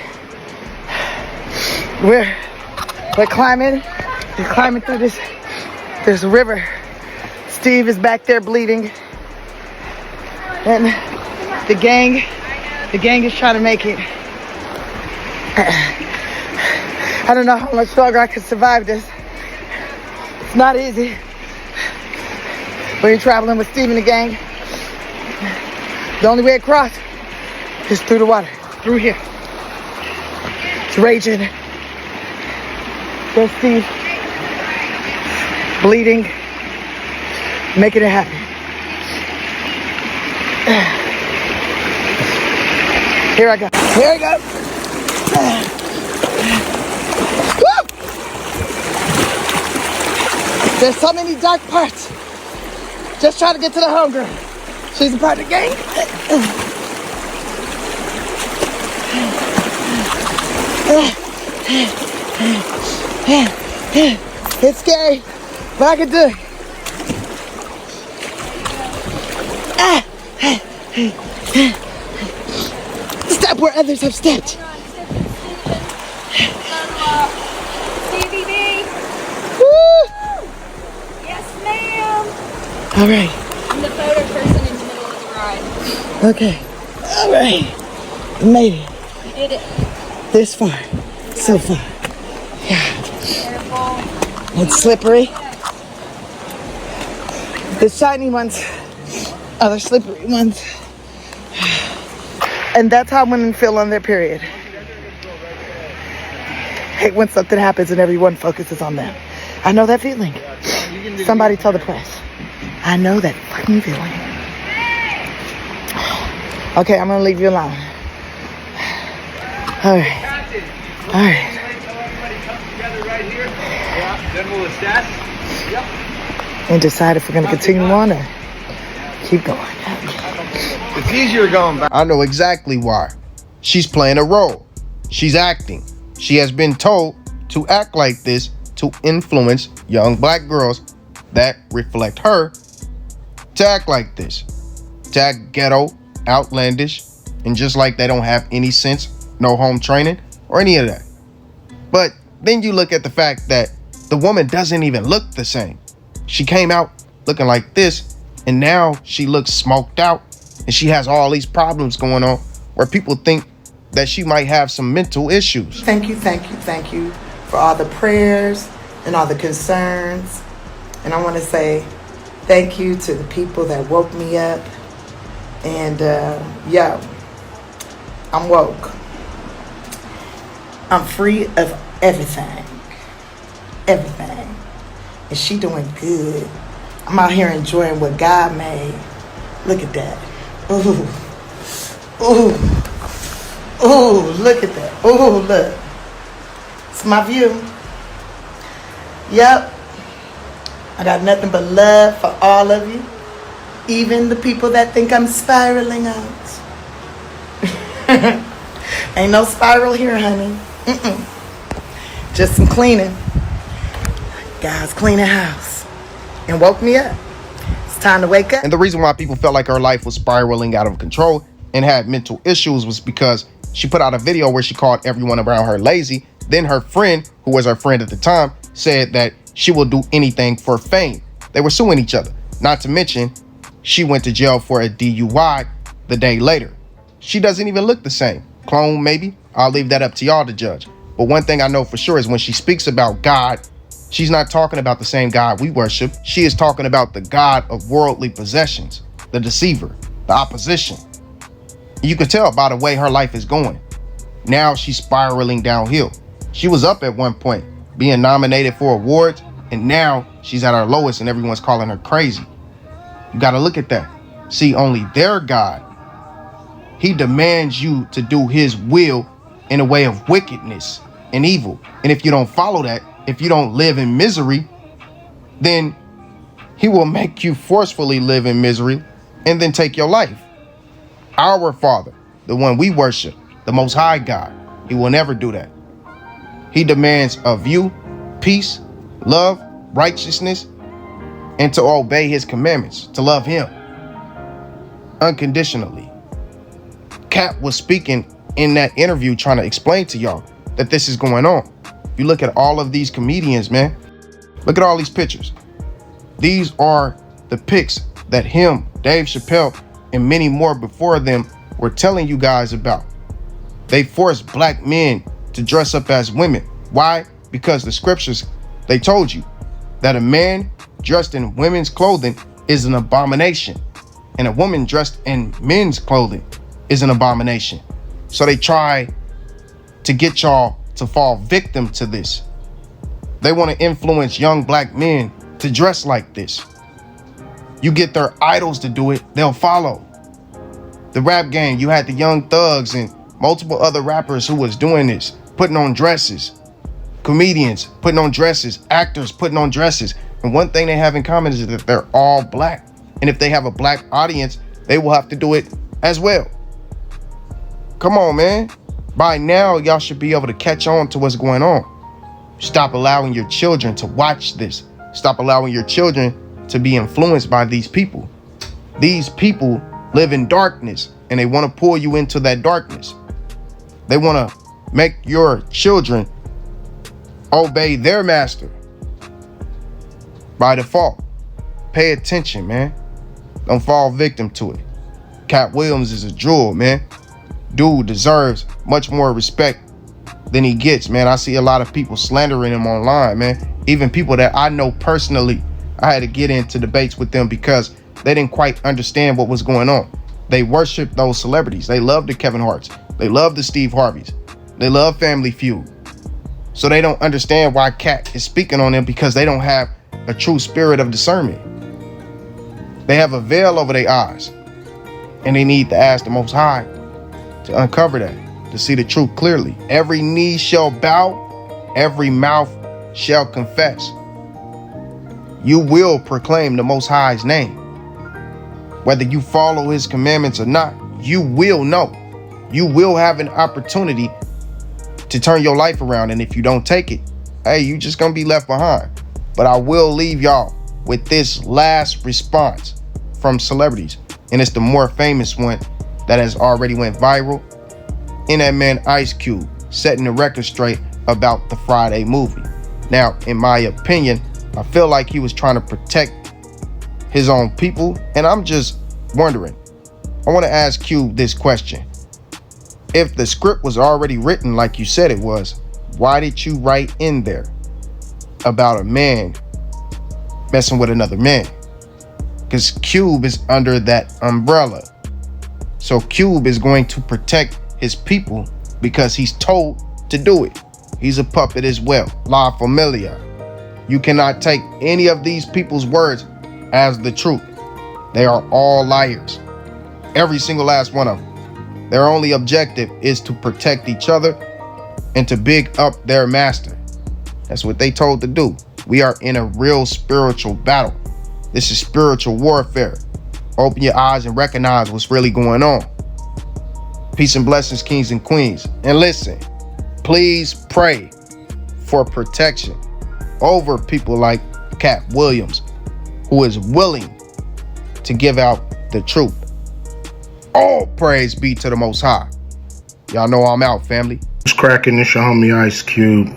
We're climbing. We're climbing through this river. Steve is back there bleeding, and the gang is trying to make it. I don't know how much longer I can survive this. It's not easy. When you're traveling with Steve and the gang, the only way across is through the water, through here. It's raging. There's Steve bleeding, making it happen. Here I go. Here I go. Woo! There's so many dark parts. Just trying to get to the homegirl. She's a part of the gang. It's scary, but I can do it. Step where others have stepped. Woo! Yes, ma'am. All right. I'm the photo person in the middle of the ride. Okay. All right. We made it. We did it. This far. So far. Yeah. Careful. It's slippery. The shiny ones are the slippery ones. And that's how women feel on their period. Hate when something happens and everyone focuses on them. I know that feeling. Somebody tell the press. I know that fucking feeling. Okay, I'm gonna leave you alone. All right. All right. And decide if we're gonna continue on or keep going. It's easier going back. I know exactly why. She's playing a role. She's acting. She has been told to act like this to influence young black girls that reflect her to act like this. To act ghetto, outlandish, and just like they don't have any sense, no home training, or any of that. But then you look at the fact that the woman doesn't even look the same. She came out looking like this, and now she looks smoked out, and she has all these problems going on where people think that she might have some mental issues. Thank you for all the prayers and all the concerns. And I want to say thank you to the people that woke me up. And yo, I'm woke. I'm free of everything. Everything. And she doing good. I'm out here enjoying what God made. Look at that. Ooh. Ooh. Ooh, look at that. Ooh, look. It's my view. Yep. I got nothing but love for all of you. Even the people that think I'm spiraling out. Ain't no spiral here, honey. Just some cleaning. God's cleaning house. And woke me up. It's time to wake up. And the reason why people felt like her life was spiraling out of control and had mental issues was because she put out a video where she called everyone around her lazy. Then her friend, who was her friend at the time, said that she will do anything for fame. They were suing each other. Not to mention, she went to jail for a DUI the day later. She doesn't even look the same. Clone, maybe? I'll leave that up to y'all to judge. But one thing I know for sure is when she speaks about God, she's not talking about the same God we worship. She is talking about the God of worldly possessions, the deceiver, the opposition. You can tell by the way her life is going. Now she's spiraling downhill. She was up at one point, being nominated for awards, and now she's at her lowest and everyone's calling her crazy. You gotta look at that. See, only their God, he demands you to do his will in a way of wickedness and evil. And if you don't follow that, if you don't live in misery, then he will make you forcefully live in misery and then take your life. Our Father, the one we worship, the Most High God. He will never do that. He demands of you peace, love, righteousness, and to obey his commandments, to love him unconditionally. Katt was speaking in that interview trying to explain to y'all that this is going on. You look at all of these comedians, man. Look at all these pictures. These are the pics that him, Dave Chappelle, and many more before them were telling you guys about. They forced black men to dress up as women. Why? Because the scriptures, they told you that a man dressed in women's clothing is an abomination, and a woman dressed in men's clothing is an abomination. So they try to get y'all to fall victim to this. They want to influence young black men to dress like this. You get their idols to do it, they'll follow. The rap game, you had the Young Thugs and multiple other rappers who was doing this, putting on dresses. Comedians putting on dresses, actors putting on dresses. And one thing they have in common is that they're all black. And if they have a black audience, they will have to do it as well. Come on, man. By now, y'all should be able to catch on to what's going on. Stop allowing your children to watch this. Stop allowing your children to be influenced by these people. These people live in darkness, and they want to pull you into that darkness. They want to make your children obey their master by default. Pay attention, man. Don't fall victim to it. Katt Williams is a jewel, man. Dude deserves much more respect than he gets, man. I see a lot of people slandering him online, man. Even people that I know personally, I had to get into debates with them because they didn't quite understand what was going on. They worship those celebrities. They love the Kevin Harts. They love the Steve Harveys. They love Family Feud. So they don't understand why Katt is speaking on them, because they don't have a true spirit of discernment. They have a veil over their eyes, and they need to ask the Most High to uncover that, to see the truth clearly. Every knee shall bow, every mouth shall confess. You will proclaim the Most High's name. Whether you follow his commandments or not, you will know. You will have an opportunity to turn your life around. And if you don't take it, hey, you just gonna be left behind. But I will leave y'all with this last response from celebrities. And it's the more famous one that has already went viral. In that man Ice Cube setting the record straight about the Friday movie. Now, in my opinion, I feel like he was trying to protect his own people. And I'm just wondering, I want to ask Cube this question. If the script was already written like you said it was, why did you write in there about a man messing with another man? Because Cube is under that umbrella. So Cube is going to protect his people because he's told to do it. He's a puppet as well. La Familia. You cannot take any of these people's words as the truth. They are all liars. Every single last one of them. Their only objective is to protect each other and to big up their master. That's what they told to do. We are in a real spiritual battle. This is spiritual warfare. Open your eyes and recognize what's really going on. Peace and blessings, kings and queens. And listen, please pray for protection over people like Katt Williams, who is willing to give out the truth. All praise be to the Most High. Y'all know I'm out, family. What's cracking? It's your homie Ice Cube.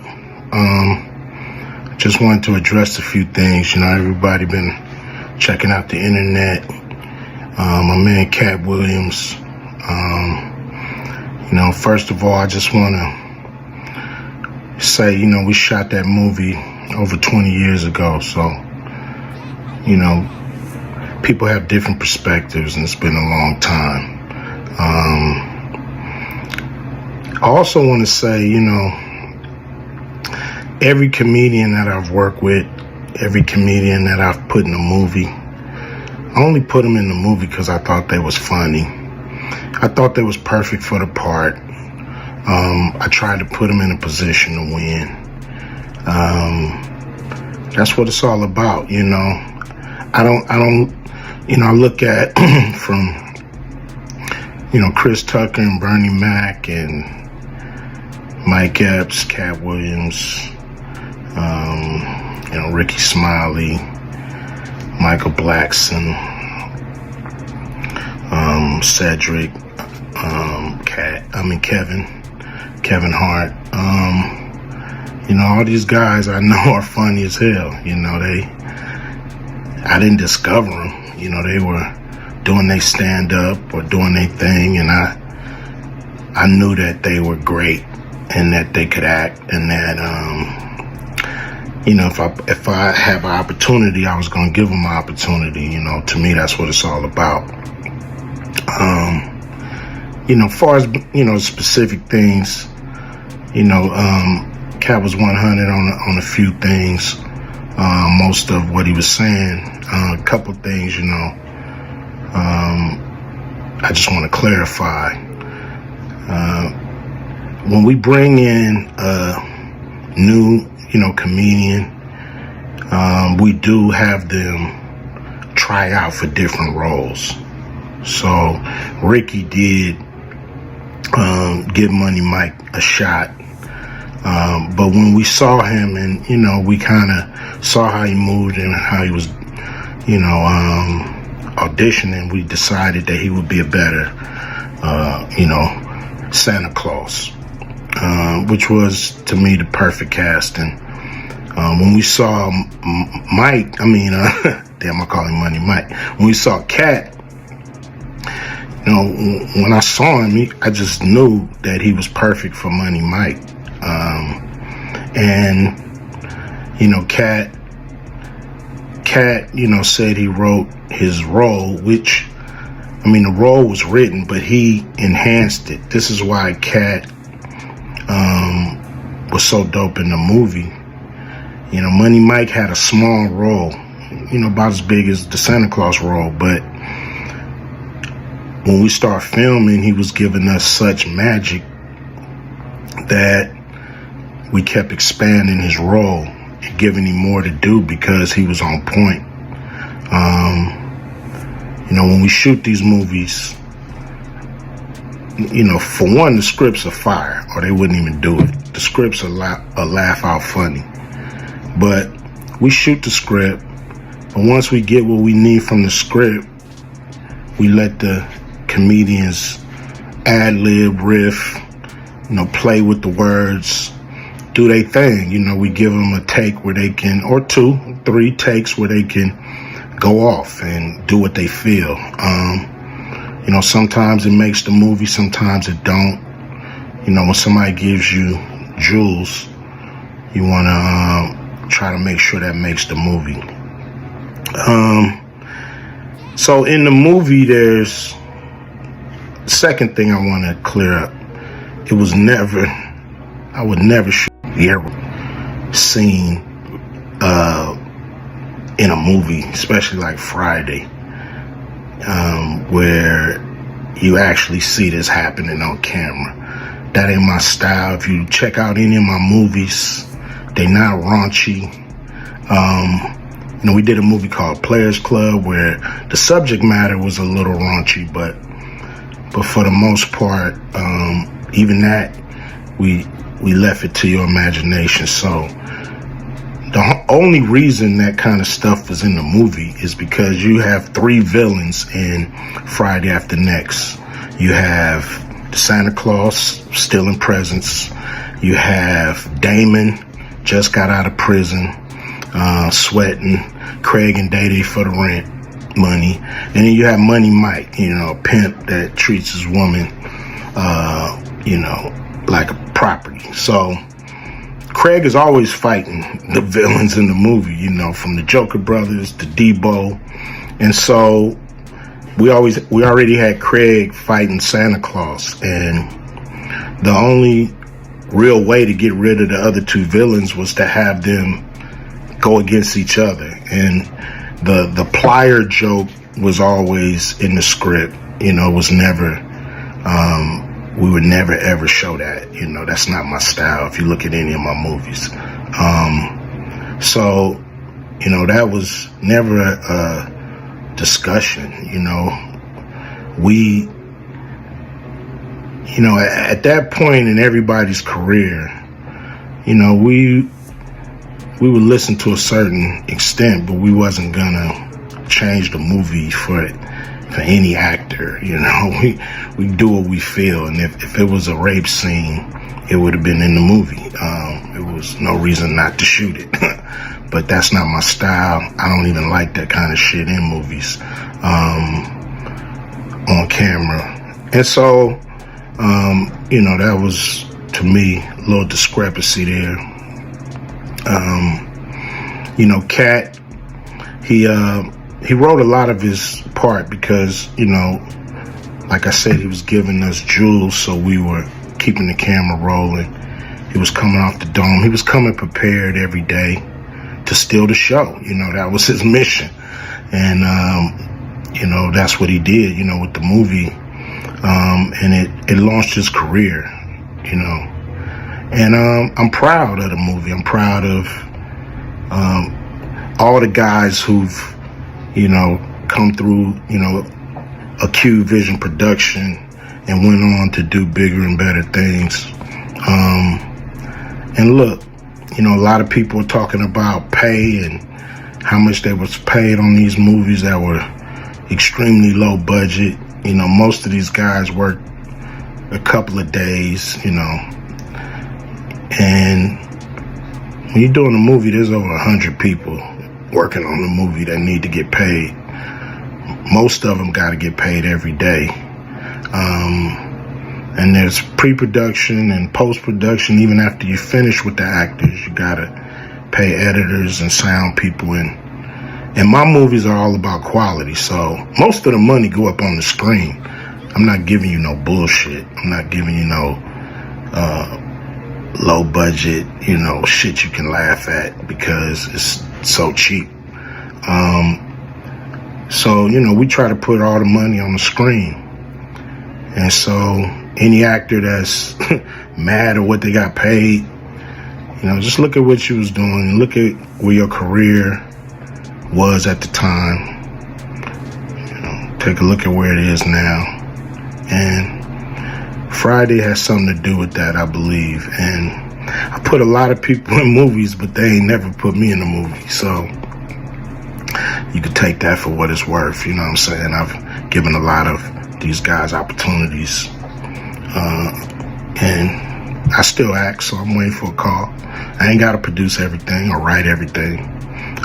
Just wanted to address a few things. You know, everybody been checking out the internet. My man Katt Williams. You know, first of all, I just want to say, you know, we shot that movie over 20 years ago. So, you know, people have different perspectives, and it's been a long time. I also want to say, you know, every comedian that I've worked with, every comedian that I've put in a movie, I only put them in the movie because I thought they was funny. I thought they was perfect for the part. I tried to put them in a position to win. That's what it's all about, you know. I don't, you know, I look at from Chris Tucker and Bernie Mac and Mike Epps, Katt Williams, Ricky Smiley, Michael Blackson, Cedric, Kevin Hart. All these guys I know are funny as hell. I didn't discover them. They were doing their stand-up or doing their thing, and I knew that they were great and that they could act, and that if I have an opportunity, I was gonna give them an opportunity. To me, that's what it's all about. Far as specific things, Katt was 100 on a few things. Most of what he was saying, a couple things, I just want to clarify. When we bring in a new, comedian, we do have them try out for different roles. So Ricky did give Money Mike a shot. But when we saw him and, we kind of saw how he moved and how he was, auditioning, we decided that he would be a better, Santa Claus, which was, to me, the perfect casting. When we saw Mike, damn, I call him Money Mike. When we saw Katt, when I saw him, I just knew that he was perfect for Money Mike. Katt, said he wrote his role, which, the role was written, but he enhanced it. This is why Katt was so dope in the movie. Money Mike had a small role, about as big as the Santa Claus role, but when we start filming, he was giving us such magic that we kept expanding his role and giving him more to do because he was on point. When we shoot these movies, for one, the scripts are fire, or they wouldn't even do it. The scripts are laugh out funny. But we shoot the script, but once we get what we need from the script, we let the comedians ad-lib, riff, play with the words, do their thing. We give them a take where they can, or 2, 3 takes where they can go off and do what they feel. Sometimes it makes the movie, sometimes it don't. When somebody gives you jewels, you want to try to make sure that makes the movie. So in the movie, there's second thing I want to clear up. I would never shoot the scene in a movie, especially like Friday, where you actually see this happening on camera. That ain't my style. If you check out any of my movies, they not raunchy. We did a movie called Players Club where the subject matter was a little raunchy, but for the most part, even that, we left it to your imagination. So the only reason that kind of stuff was in the movie is because you have 3 villains in Friday After Next. You have the Santa Claus stealing presents. You have Damon, just got out of prison, sweating Craig and Day for the rent money. And then you have Money Mike, a pimp that treats his woman, like a property. So Craig is always fighting the villains in the movie, from the Joker Brothers to Debo. And so we already had Craig fighting Santa Claus. And the only real way to get rid of the other 2 villains was to have them go against each other. And the plier joke was always in the script, was never, we would never ever show that, that's not my style if you look at any of my movies. So, that was never a discussion, we you know, at that point in everybody's career, you know, we would listen to a certain extent, but we wasn't gonna change the movie for any actor. You know, we do what we feel, and if it was a rape scene, it would have been in the movie. There was no reason not to shoot it. But that's not my style. I don't even like that kind of shit in movies, on camera. And so, you know, that was, to me, a little discrepancy there. You know, Katt, he wrote a lot of his part because, you know, like I said, he was giving us jewels, so we were keeping the camera rolling. He was coming off the dome. He was coming prepared every day to steal the show. You know, that was his mission. And, you know, that's what he did, you know, with the movie. And it launched his career, you know. And I'm proud of the movie. I'm proud of all the guys who've, you know, come through, you know, Acute Vision Production and went on to do bigger and better things. And look, you know, a lot of people are talking about pay and how much they was paid on these movies that were extremely low budget. You know, most of these guys work a couple of days, you know. And when you're doing a movie, there's over 100 people working on the movie that need to get paid. Most of them got to get paid every day. And there's pre-production and post-production. Even after you finish with the actors, you got to pay editors and sound people. And my movies are all about quality, so most of the money go up on the screen. I'm not giving you no bullshit. I'm not giving you no low budget, you know, shit you can laugh at because it's so cheap. So, you know, we try to put all the money on the screen. And so any actor that's mad at what they got paid, you know, just look at what you was doing. Look at where your career was at the time. You know, take a look at where it is now. And Friday has something to do with that, I believe. And I put a lot of people in movies, but they ain't never put me in a movie. So you could take that for what it's worth. You know what I'm saying? I've given a lot of these guys opportunities. And I still act, so I'm waiting for a call. I ain't got to produce everything or write everything.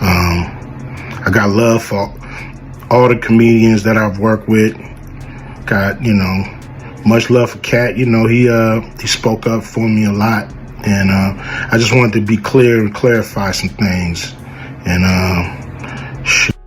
I got love for all the comedians that I've worked with. Got, you know, much love for Katt. You know, he spoke up for me a lot. And I just wanted to be clear and clarify some things. And